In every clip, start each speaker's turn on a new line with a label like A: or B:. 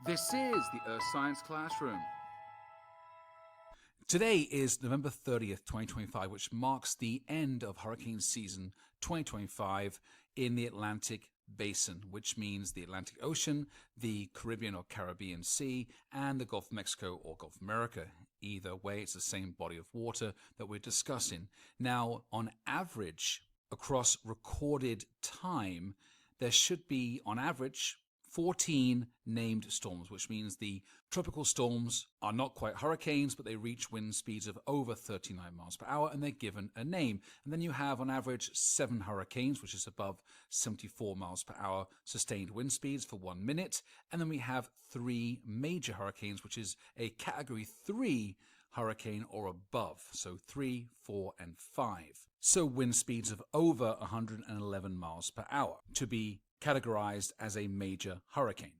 A: This is the Earth Science Classroom.
B: Today is November 30th, 2025, which marks the end of hurricane season 2025 in the Atlantic Basin, which means the Atlantic Ocean, the Caribbean or Caribbean Sea, and the Gulf of Mexico or Gulf of America. Either way, it's the same body of water that we're discussing. Now, on average, across recorded time, there should be, on average, 14 named storms, which means the tropical storms are not quite hurricanes, but they reach wind speeds of over 39 miles per hour, and they're given a name. And then you have, on average, 7 hurricanes, which is above 74 miles per hour sustained wind speeds for 1 minute. And then we have 3 major hurricanes, which is a Category 3 hurricane or above, so 3, 4, and 5. So wind speeds of over 111 miles per hour to be categorized as a major hurricane.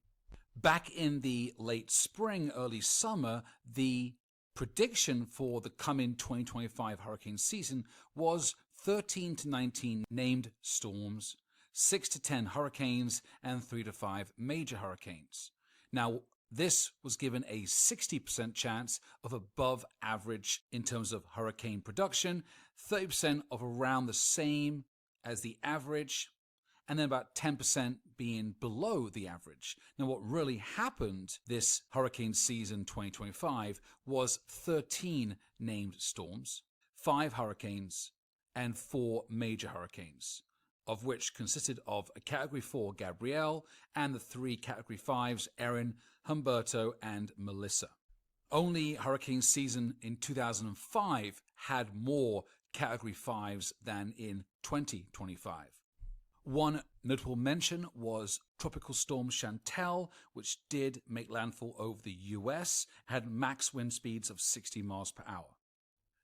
B: Back in the late spring, early summer, the prediction for the coming 2025 hurricane season was 13 to 19 named storms, 6 to 10 hurricanes, and 3 to 5 major hurricanes. Now, this was given a 60% chance of above average in terms of hurricane production, 30% of around the same as the average, and then about 10% being below the average. Now, what really happened this hurricane season 2025 was 13 named storms, 5 hurricanes, and 4 major hurricanes, of which consisted of a Category 4 Gabrielle and the 3 Category 5s Erin, Humberto, and Melissa. Only hurricane season in 2005 had more Category 5s than in 2025. One notable mention was Tropical Storm Chantal, which did make landfall over the US, had max wind speeds of 60 miles per hour.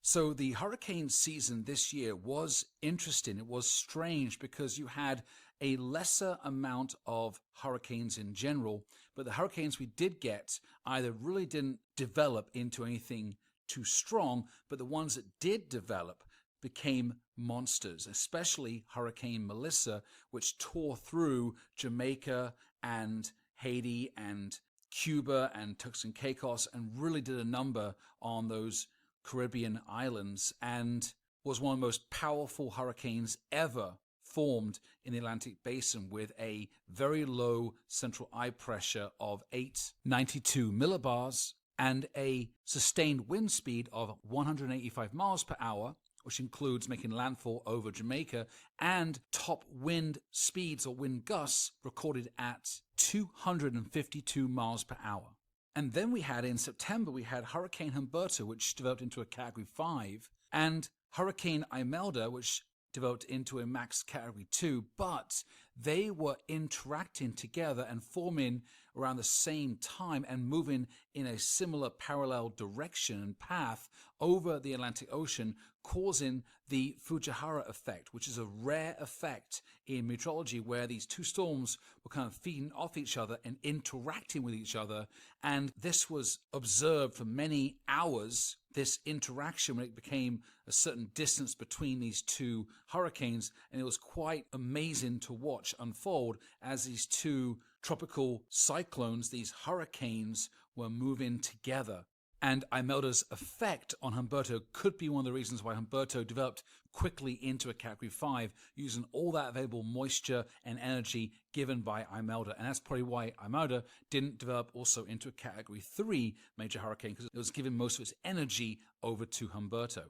B: So the hurricane season this year was interesting. It was strange because you had a lesser amount of hurricanes in general, but the hurricanes we did get either really didn't develop into anything too strong, but the ones that did develop became monsters, especially Hurricane Melissa, which tore through Jamaica and Haiti and Cuba and Turks and Caicos and really did a number on those Caribbean islands and was one of the most powerful hurricanes ever formed in the Atlantic Basin with a very low central eye pressure of 892 millibars and a sustained wind speed of 185 miles per hour, which includes making landfall over Jamaica, and top wind speeds or wind gusts recorded at 252 miles per hour. And then we had, in September, we had Hurricane Humberto, which developed into a Category 5, and Hurricane Imelda, which developed into a max Category 2, but they were interacting together and forming around the same time and moving in a similar parallel direction and path over the Atlantic Ocean, causing the Fujiwhara Effect, which is a rare effect in meteorology where these two storms were kind of feeding off each other and interacting with each other. And this was observed for many hours, this interaction, when it became a certain distance between these two hurricanes. And it was quite amazing to watch unfold as these two tropical cyclones, these hurricanes, were moving together. And Imelda's effect on Humberto could be one of the reasons why Humberto developed quickly into a Category 5, using all that available moisture and energy given by Imelda. And that's probably why Imelda didn't develop also into a Category 3 major hurricane, because it was giving most of its energy over to Humberto.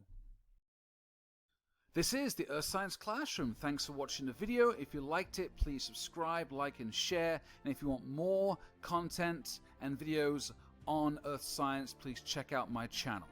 B: This is the Earth Science Classroom. Thanks for watching the video. If you liked it, please subscribe, like, and share. And if you want more content and videos on Earth Science, please check out my channel.